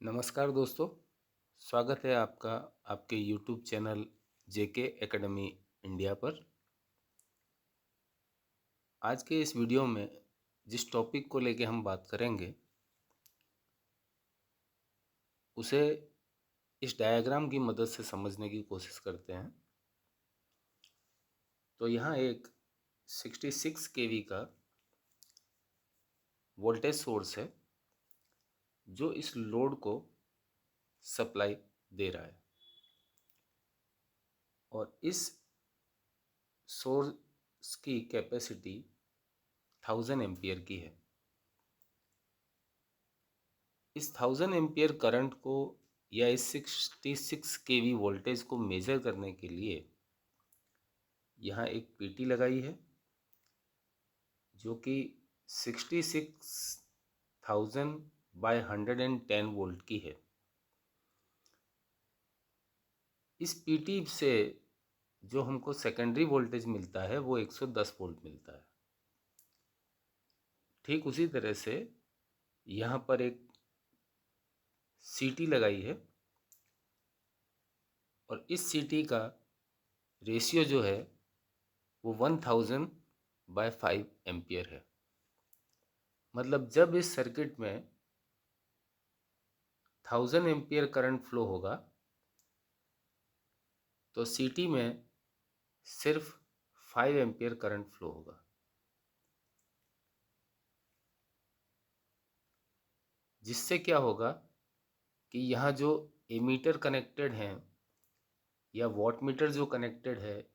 नमस्कार दोस्तों, स्वागत है आपका आपके YouTube चैनल जेके एकेडमी इंडिया पर। आज के इस वीडियो में जिस टॉपिक को लेके हम बात करेंगे उसे इस डायग्राम की मदद से समझने की कोशिश करते हैं। तो यहाँ एक 66 केवी का वोल्टेज सोर्स है जो इस लोड को सप्लाई दे रहा है और इस सोर्स की कैपेसिटी 1000 एम्पियर की है। इस 1000 एम्पियर करंट को या इस 66 केवी वोल्टेज को मेज़र करने के लिए यहाँ एक पीटी लगाई है जो कि 66,000 बाय 110 वोल्ट की है। इस पीटी से जो हमको सेकेंडरी वोल्टेज मिलता है वो 110 वोल्ट मिलता है। ठीक उसी तरह से यहाँ पर एक सीटी लगाई है और इस सीटी का रेशियो जो है वो 1000 बाय 5 एम्पियर है। मतलब जब इस सर्किट में 1000 एम्पियर करंट फ्लो होगा तो सीटी में सिर्फ 5 एम्पियर करंट फ्लो होगा। जिससे क्या होगा कि यहाँ जो एमीटर कनेक्टेड हैं या वॉटमीटर जो कनेक्टेड है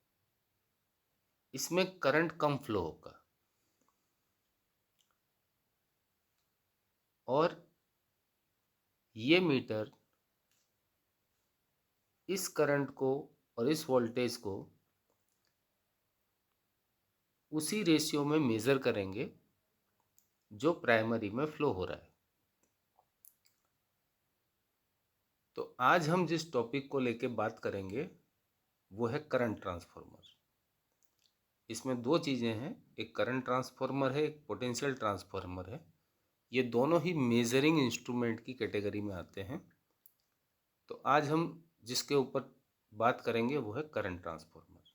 इसमें करंट कम फ्लो होगा और ये मीटर इस करंट को और इस वोल्टेज को उसी रेशियो में मेज़र करेंगे जो प्राइमरी में फ्लो हो रहा है। तो आज हम जिस टॉपिक को लेके बात करेंगे वो है करंट ट्रांसफार्मर। इसमें दो चीज़ें हैं, एक करंट ट्रांसफार्मर है, एक पोटेंशियल ट्रांसफार्मर है। ये दोनों ही मेजरिंग इंस्ट्रूमेंट की कैटेगरी में आते हैं। तो आज हम जिसके ऊपर बात करेंगे वो है करंट ट्रांसफार्मर।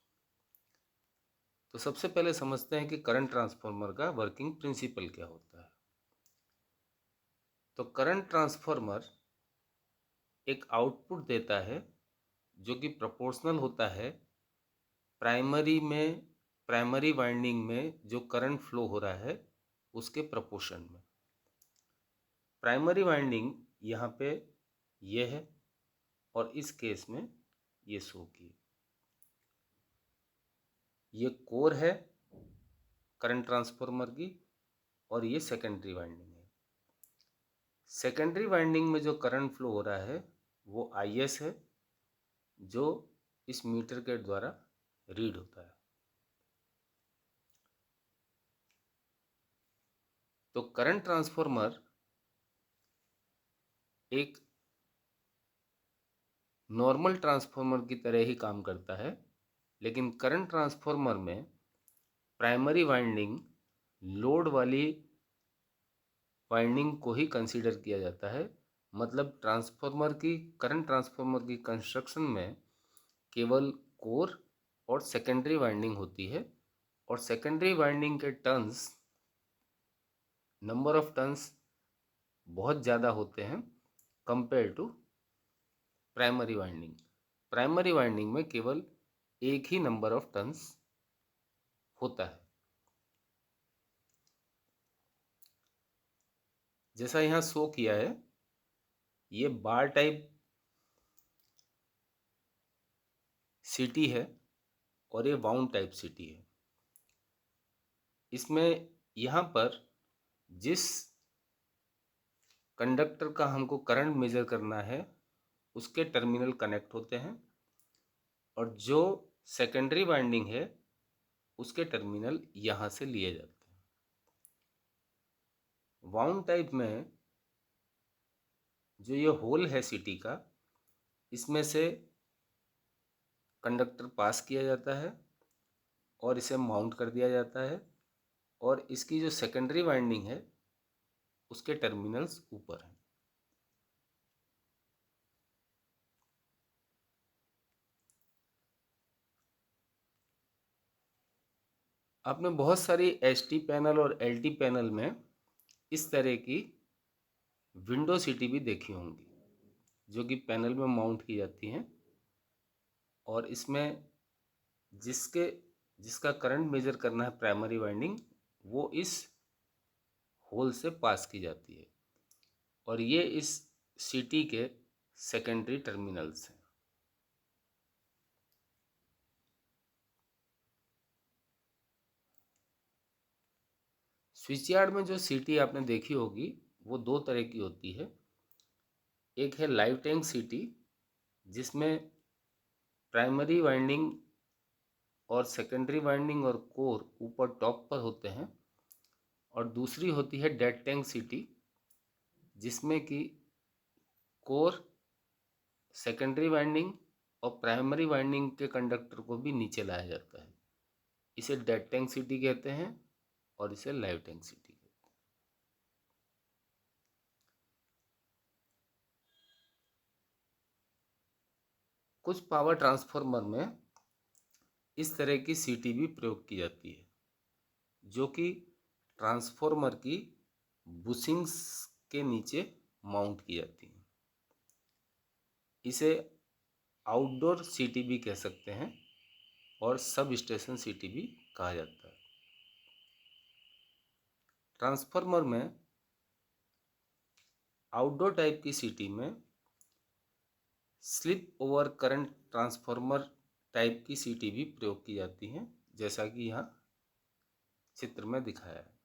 तो सबसे पहले समझते हैं कि करंट ट्रांसफार्मर का वर्किंग प्रिंसिपल क्या होता है। तो करंट ट्रांसफार्मर एक आउटपुट देता है जो कि प्रोपोर्शनल होता है प्राइमरी वाइंडिंग में जो करंट फ्लो हो रहा है उसके प्रोपोर्शन में। प्राइमरी वाइंडिंग यहाँ पे ये है और इस केस में ये शो की ये कोर है करंट ट्रांसफार्मर की और ये सेकेंडरी वाइंडिंग है। सेकेंडरी वाइंडिंग में जो करंट फ्लो हो रहा है वो IS है जो इस मीटर के द्वारा रीड होता है। तो करंट ट्रांसफार्मर एक नॉर्मल ट्रांसफार्मर की तरह ही काम करता है, लेकिन करंट ट्रांसफार्मर में प्राइमरी वाइंडिंग लोड वाली वाइंडिंग को ही कंसीडर किया जाता है। मतलब करंट ट्रांसफार्मर की कंस्ट्रक्शन में केवल कोर और सेकेंडरी वाइंडिंग होती है और सेकेंडरी वाइंडिंग के टर्न्स नंबर ऑफ टर्न्स बहुत ज़्यादा होते हैं compare to primary winding. Primary winding में केवल एक ही नंबर ऑफ टर्न्स होता है। जैसा यहाँ शो किया है ये बार टाइप सीटी है और ये वाउंड टाइप सीटी है। इसमें यहाँ पर जिस कंडक्टर का हमको करंट मेजर करना है उसके टर्मिनल कनेक्ट होते हैं और जो सेकेंडरी वाइंडिंग है उसके टर्मिनल यहाँ से लिए जाते हैं। वाउंड टाइप में जो ये होल है सीटी का इसमें से कंडक्टर पास किया जाता है और इसे माउंट कर दिया जाता है और इसकी जो सेकेंडरी वाइंडिंग है उसके टर्मिनल्स ऊपर हैं। आपने बहुत सारी एसटी पैनल और एलटी पैनल में इस तरह की विंडो सीटी भी देखी होंगी, जो कि पैनल में माउंट की जाती हैं और इसमें जिसके जिसका करंट मेजर करना है प्राइमरी वाइंडिंग, वो इस होल से पास की जाती है और ये इस सीटी के सेकेंडरी टर्मिनल्स हैं। स्विच यार्ड में जो सीटी आपने देखी होगी वो दो तरह की होती है। एक है लाइव टैंक सीटी, जिसमें प्राइमरी वाइंडिंग और सेकेंडरी वाइंडिंग और कोर ऊपर टॉप पर होते हैं, और दूसरी होती है डेड टैंक सीटी, जिसमें कि कोर, सेकेंडरी वाइंडिंग और प्राइमरी वाइंडिंग के कंडक्टर को भी नीचे लाया जाता है। इसे डेड टैंक सीटी कहते हैं और इसे लाइव टैंक सीटी कहते हैं। कुछ पावर ट्रांसफार्मर में इस तरह की सीटी भी प्रयोग की जाती है, जो कि ट्रांसफार्मर की बुशिंग्स के नीचे माउंट की जाती है। इसे आउटडोर सीटी भी कह सकते हैं और सब स्टेशन सीटी भी कहा जाता है। ट्रांसफार्मर में आउटडोर टाइप की सीटी में slip over current transformer type की सीटी भी प्रयोग की जाती हैं, जैसा कि यहाँ चित्र में दिखाया है।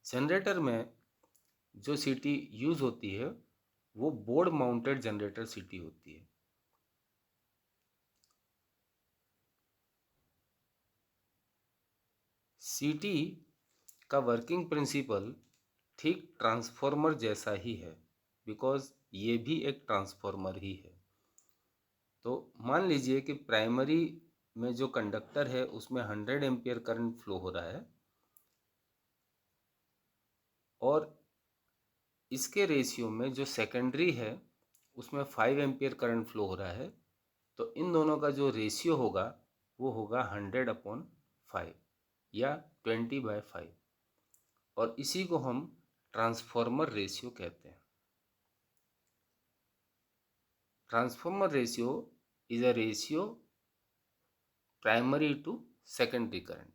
जनरेटर में जो सीटी यूज होती है वो बोर्ड माउंटेड जनरेटर सीटी होती है। सीटी का वर्किंग प्रिंसिपल ठीक ट्रांसफार्मर जैसा ही है, बिकॉज ये भी एक ट्रांसफार्मर ही है। तो मान लीजिए कि प्राइमरी में जो कंडक्टर है उसमें 100 एम्पियर करंट फ्लो हो रहा है और इसके रेशियो में जो सेकेंडरी है उसमें 5 एम्पियर करंट फ्लो हो रहा है। तो इन दोनों का जो रेशियो होगा वो होगा 100/5 या 20/5, और इसी को हम ट्रांसफार्मर रेशियो कहते हैं। Transformer ratio is a ratio primary to secondary current.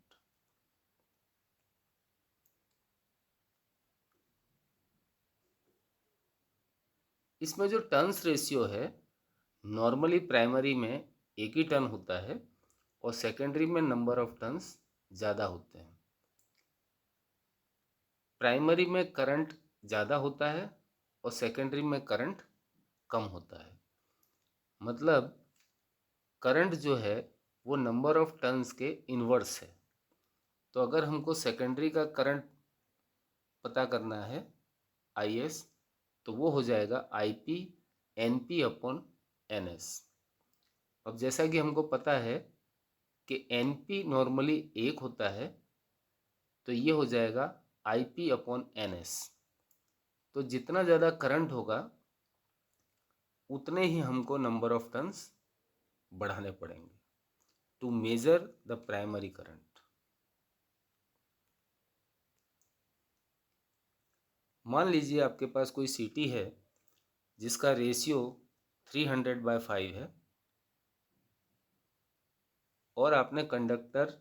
इसमें जो टर्न्स रेशियो है, नॉर्मली प्राइमरी में एक ही टर्न होता है और सेकेंडरी में नंबर ऑफ टर्न्स ज़्यादा होते हैं। प्राइमरी में करंट ज़्यादा होता है और सेकेंडरी में करंट कम होता है। मतलब करंट जो है वो नंबर ऑफ टर्न्स के इन्वर्स है। तो अगर हमको सेकेंडरी का करंट पता करना है IS, तो वो हो जाएगा IP NP/NS। अब जैसा कि हमको पता है कि NP नॉर्मली 1 होता है, तो ये हो जाएगा IP/NS। तो जितना ज़्यादा करंट होगा उतने ही हमको नंबर ऑफ टर्न्स बढ़ाने पड़ेंगे to measure the primary current. मान लीजिए आपके पास कोई सीटी है जिसका रेशियो 300/5 है और आपने कंडक्टर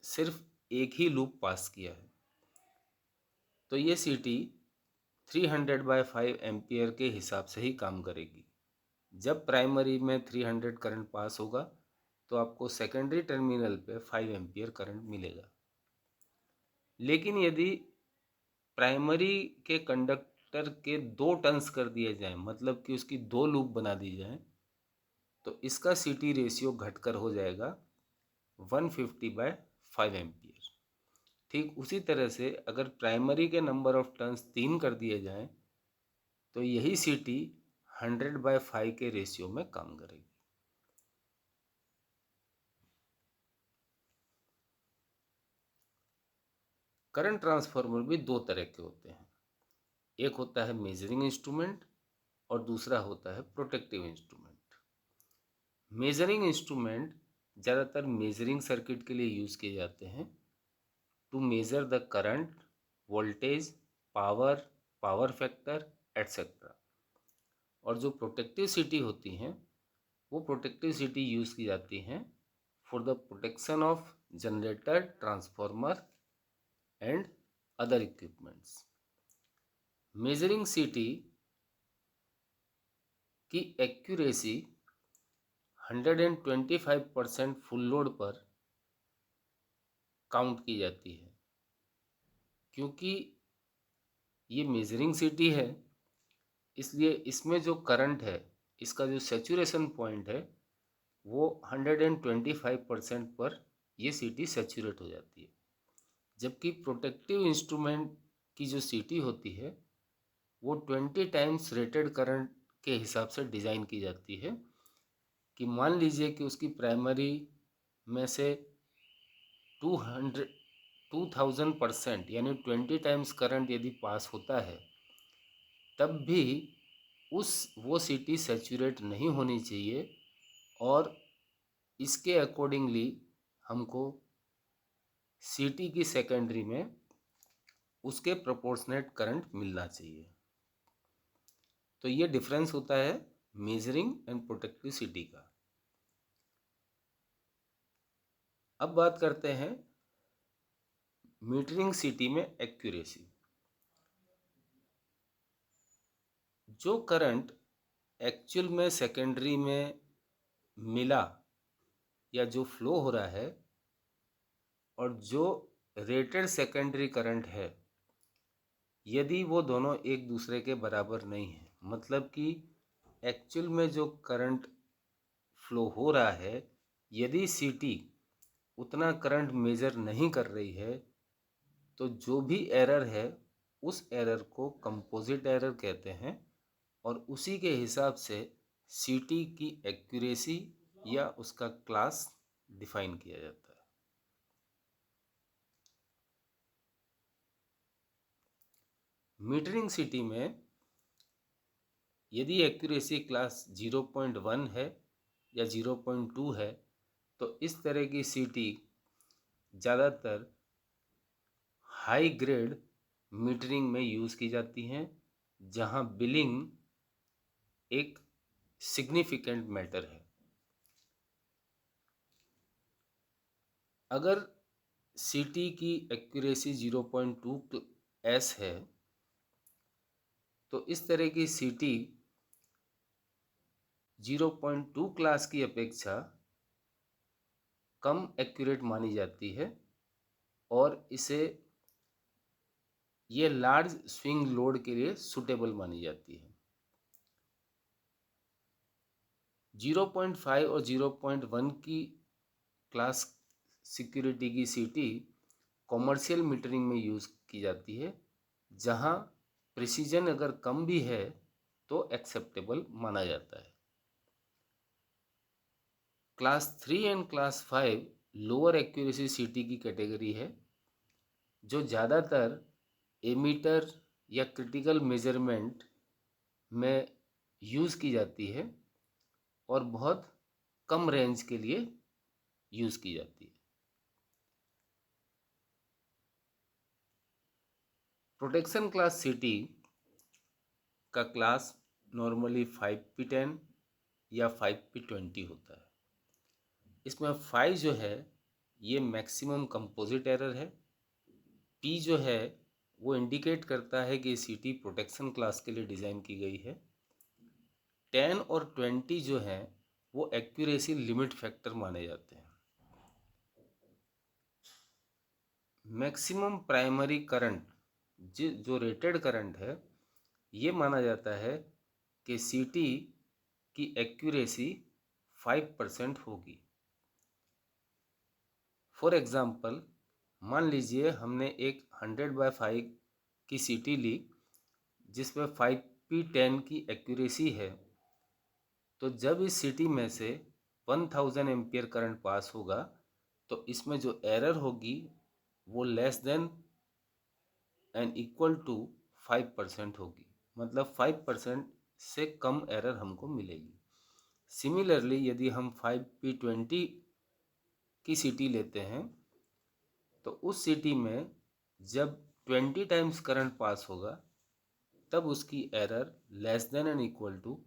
सिर्फ एक ही लूप पास किया है, तो ये सीटी 300/5 एम्पियर के हिसाब से ही काम करेगी। जब प्राइमरी में 300 करंट पास होगा तो आपको सेकेंडरी टर्मिनल पे 5 एम्पियर करंट मिलेगा। लेकिन यदि प्राइमरी के कंडक्टर के 2 टर्न्स कर दिए जाएं, मतलब कि उसकी 2 लूप बना दी जाएं, तो इसका सीटी रेशियो घटकर हो जाएगा 150/5 एम्पियर। ठीक उसी तरह से अगर प्राइमरी के नंबर ऑफ टर्न्स 3 कर दिए जाएं, तो यही सीटी 100/5 के रेशियो में काम करेगी। करंट ट्रांसफार्मर भी दो तरह के होते हैं। एक होता है मेजरिंग इंस्ट्रूमेंट और दूसरा होता है प्रोटेक्टिव इंस्ट्रूमेंट। मेजरिंग इंस्ट्रूमेंट ज़्यादातर मेजरिंग सर्किट के लिए यूज़ किए जाते हैं to measure the current, voltage, power, power factor etcetera. और जो प्रोटेक्टिव सिटी होती हैं वो प्रोटेक्टिव सिटी यूज़ की जाती हैं for the protection of generator, transformer and other equipments. Measuring city की एक्यूरेसी 125% फुल लोड पर काउंट की जाती है। क्योंकि ये मेजरिंग सिटी है इसलिए इसमें जो करंट है, इसका जो सेचुरेशन पॉइंट है वो 125% पर ये सिटी सेचुरेट हो जाती है। जबकि प्रोटेक्टिव इंस्ट्रूमेंट की जो सिटी होती है वो 20 टाइम्स रेटेड करंट के हिसाब से डिज़ाइन की जाती है कि मान लीजिए कि उसकी प्राइमरी में से 2000% यानी 20 टाइम्स करंट यदि पास होता है तब भी वो सिटी सेचुरेट नहीं होनी चाहिए और इसके अकॉर्डिंगली हमको सिटी की सेकेंडरी में उसके प्रोपोर्शनेट करंट मिलना चाहिए। तो ये डिफरेंस होता है मेजरिंग एंड प्रोटेक्टिव सिटी का। अब बात करते हैं मीटरिंग सिटी में एक्यूरेसी। जो करंट एक्चुअल में सेकेंडरी में मिला या जो फ्लो हो रहा है और जो रेटेड सेकेंडरी करंट है, यदि वो दोनों एक दूसरे के बराबर नहीं है, मतलब कि एक्चुअल में जो करंट फ्लो हो रहा है यदि सीटी उतना करंट मेजर नहीं कर रही है तो जो भी एरर है उस एरर को कंपोजिट एरर कहते हैं और उसी के हिसाब से सीटी की एक्यूरेसी या उसका क्लास डिफाइन किया जाता है। मीटरिंग सिटी में यदि एक्यूरेसी क्लास 0.1 है या 0.2 है तो इस तरह की सिटी ज़्यादातर हाई ग्रेड मीटरिंग में यूज़ की जाती हैं जहां बिलिंग एक सिग्निफिकेंट मैटर है। अगर सीटी की एक्यूरेसी 0.2 एस है तो इस तरह की सीटी 0.2 क्लास की अपेक्षा कम एक्यूरेट मानी जाती है और इसे ये लार्ज स्विंग लोड के लिए सुटेबल मानी जाती है। 0.5 और 0.1 की क्लास सिक्योरिटी की सीटी कॉमर्शियल मीटरिंग में यूज़ की जाती है जहां प्रिसीजन अगर कम भी है तो एक्सेप्टेबल माना जाता है। Class 3 and class 5 lower accuracy सीटी की कैटेगरी है जो ज़्यादातर एमीटर या क्रिटिकल मेजरमेंट में यूज़ की जाती है और बहुत कम रेंज के लिए यूज़ की जाती है। प्रोटेक्शन क्लास सीटी का क्लास नॉर्मली 5P10 या 5P20 होता है। इसमें 5 जो है ये मैक्सिमम कंपोजिट एरर है। P जो है वो इंडिकेट करता है कि सीटी प्रोटेक्शन क्लास के लिए डिज़ाइन की गई है। 10 और 20 जो है वो एक्यूरेसी लिमिट फैक्टर माने जाते हैं। मैक्सिमम प्राइमरी करंट जो रेटेड करंट है ये माना जाता है कि सीटी की एक्यूरेसी 5% होगी। फॉर एग्ज़ाम्पल मान लीजिए हमने एक 100/5 की सीटी ली जिसमें 5P10 की एक्यूरेसी है तो जब इस सीटी में से 1000 एम्पियर करंट पास होगा तो इसमें जो एरर होगी वो less than and equal to 5% होगी, मतलब 5% से कम एरर हमको मिलेगी। सिमिलरली यदि हम 5P20 की सिटी लेते हैं तो उस सिटी में जब 20 टाइम्स करंट पास होगा तब उसकी error less than and equal to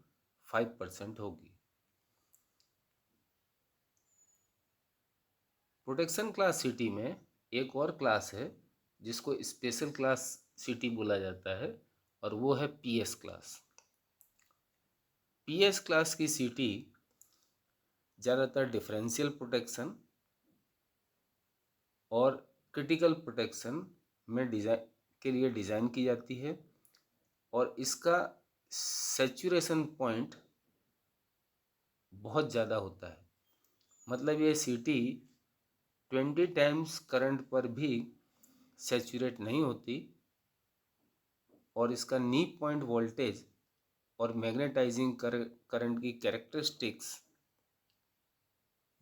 5% होगी। प्रोटेक्शन क्लास सिटी में एक और क्लास है जिसको स्पेशल क्लास सिटी बोला जाता है और वो है पीएस क्लास। पीएस क्लास की सिटी ज़्यादातर डिफरेंशियल प्रोटेक्शन और क्रिटिकल प्रोटेक्शन में डिज़ाइन के लिए डिज़ाइन की जाती है और इसका सैचुरेशन पॉइंट बहुत ज़्यादा होता है। मतलब ये सिटी 20 टाइम्स करंट पर भी सैचुरेट नहीं होती और इसका नी पॉइंट वोल्टेज और मैग्नेटाइजिंग करंट की कैरेक्टरिस्टिक्स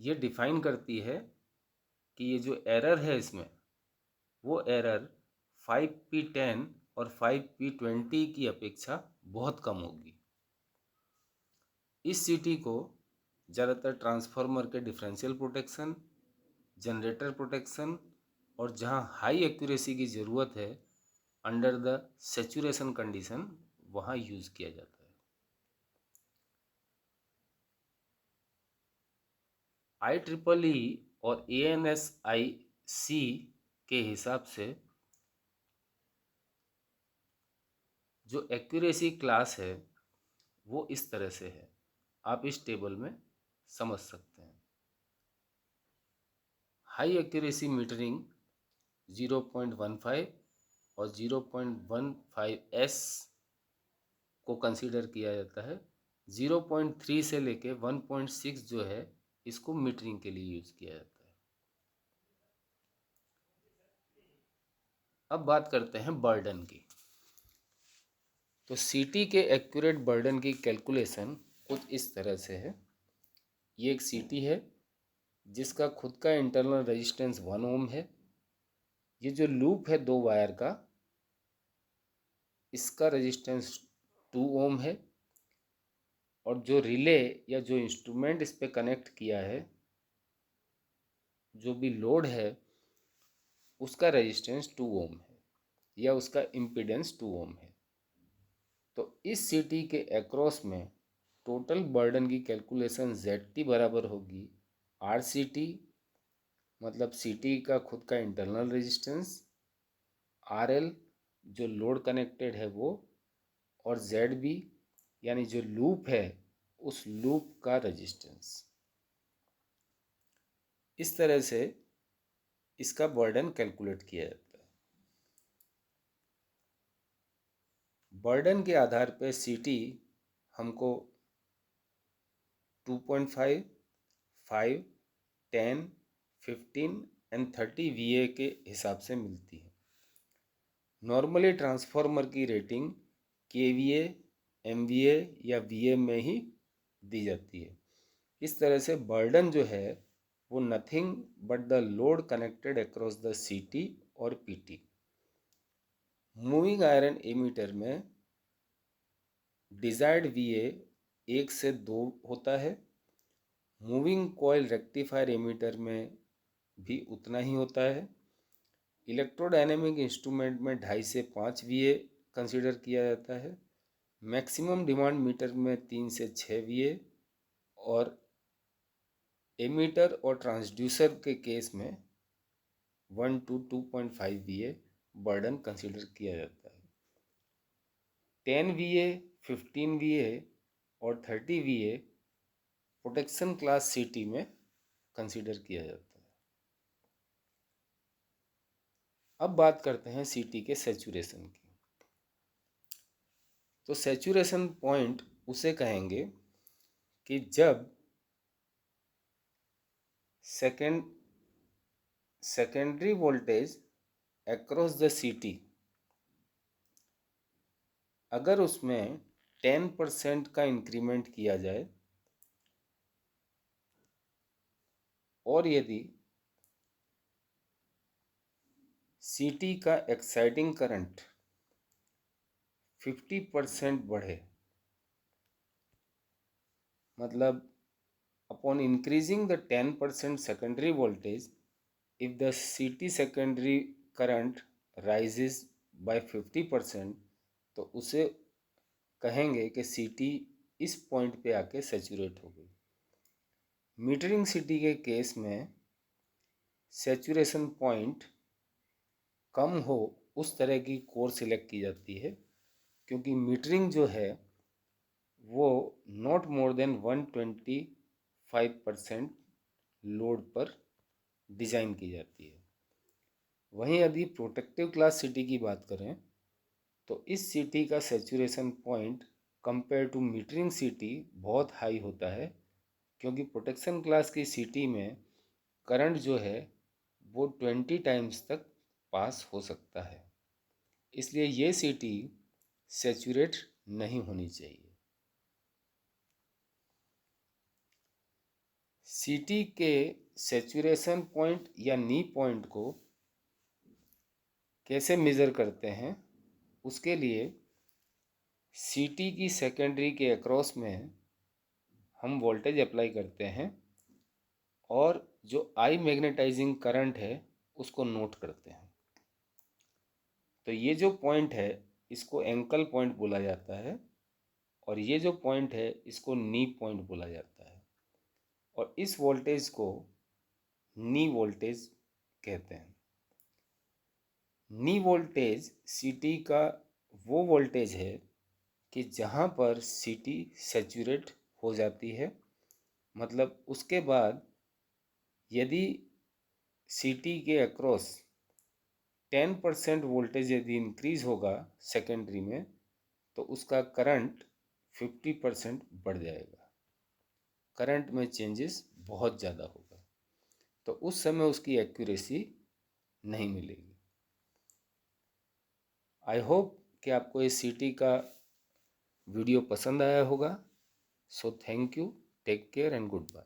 ये डिफाइन करती है कि ये जो एरर है इसमें वो एरर 5P10 और 5P20 की अपेक्षा बहुत कम होगी। इस सिटी को ज़्यादातर ट्रांसफार्मर के डिफरेंशियल प्रोटेक्शन, जनरेटर प्रोटेक्शन और जहां हाई एक्यूरेसी की ज़रूरत है अंडर द सैचुरेशन कंडीशन वहां यूज़ किया जाता है। IEEE और ANSI के हिसाब से जो एक्यूरेसी क्लास है वो इस तरह से है, आप इस टेबल में समझ सकते हैं। हाई एक्यूरेसी मीटरिंग 0.15 और 0.15S को कंसीडर किया जाता है। 0.3 से लेके 1.6 जो है इसको मीटरिंग के लिए यूज़ किया जाता है। अब बात करते हैं बर्डन की। तो सीटी के एक्यूरेट बर्डन की कैलकुलेशन कुछ इस तरह से है। ये एक सीटी है जिसका खुद का इंटरनल रेजिस्टेंस 1 ओम है। ये जो लूप है 2 वायर का इसका रेजिस्टेंस 2 ओम है और जो रिले या जो इंस्ट्रूमेंट इस पे कनेक्ट किया है, जो भी लोड है उसका रेजिस्टेंस 2 ओम है या उसका इम्पीडेंस 2 ओम है। तो इस सिटी के अक्रॉस में टोटल बर्डन की कैलकुलेशन ZT बराबर होगी RCT, मतलब सिटी का खुद का इंटरनल रेजिस्टेंस, RL जो लोड कनेक्टेड है वो, और ZB यानी जो लूप है उस लूप का रेजिस्टेंस। इस तरह से इसका बर्डन कैलकुलेट किया जाता है। बर्डन के आधार पे सीटी हमको 2.5, 5, 10, 15 एंड 30 VA के हिसाब से मिलती है। नॉर्मली ट्रांसफार्मर की रेटिंग KVA, MVA या VA में ही दी जाती है। इस तरह से बर्डन जो है वो nothing but the load connected across the CT और PT। मूविंग आयरन एमीटर में डिजायर्ड VA 1 से 2 होता है। मूविंग कॉइल रेक्टिफायर एमीटर में भी उतना ही होता है। इलेक्ट्रोडायनेमिक इंस्ट्रूमेंट में 2.5 से 5 VA कंसिडर किया जाता है। मैक्सिमम डिमांड मीटर में 3 से 6 VA और एमीटर और ट्रांसड्यूसर के केस में 1 to 2.5 VA बर्डन कंसिडर किया जाता है। 10 VA, 15 VA और 30 VA प्रोटेक्शन क्लास सिटी में कंसिडर किया जाता है। अब बात करते हैं सिटी के सैचुरेशन की। तो सैचुरेशन पॉइंट उसे कहेंगे कि जब secondary voltage across the city अगर उसमें 10% का इंक्रीमेंट किया जाए और यदि सिटी का एक्साइटिंग करंट 50% बढ़े, मतलब upon increasing the 10% secondary voltage, if the CT secondary current rises by 50%, तो उसे कहेंगे कि CT इस पॉइंट पे आके सेचुरेट हो गई। मीटरिंग CT के केस में सेचुरेशन पॉइंट कम हो उस तरह की कोर सिलेक्ट की जाती है, क्योंकि मीटरिंग जो है वो नॉट मोर देन 125% लोड पर डिज़ाइन की जाती है। वहीं यदि प्रोटेक्टिव क्लास CT की बात करें तो इस CT का saturation point compare to metering CT बहुत हाई होता है, क्योंकि प्रोटेक्शन क्लास की CT में करंट जो है वो 20 टाइम्स तक पास हो सकता है, इसलिए ये CT सेचुरेट नहीं होनी चाहिए। CT के सेचुरेशन पॉइंट या नी पॉइंट को कैसे मेज़र करते हैं, उसके लिए CT की सेकेंडरी के अक्रॉस में हम वोल्टेज अप्लाई करते हैं और जो आई मैग्नेटाइजिंग करंट है उसको नोट करते हैं। तो ये जो पॉइंट है इसको एंकल पॉइंट बोला जाता है और ये जो पॉइंट है इसको नी पॉइंट बोला जाता है, और इस वोल्टेज को नी वोल्टेज कहते हैं। नी वोल्टेज CT का वो वोल्टेज है कि जहाँ पर CT सेचुरेट हो जाती है, मतलब उसके बाद यदि CT के अक्रॉस 10% वोल्टेज यदि इंक्रीज होगा सेकेंडरी में, तो उसका करंट 50% बढ़ जाएगा, करंट में चेंजेस बहुत ज़्यादा होगा, तो उस समय उसकी एक्यूरेसी नहीं मिलेगी। आई होप कि आपको इस CT का वीडियो पसंद आया होगा। So thank you, take care and good bye.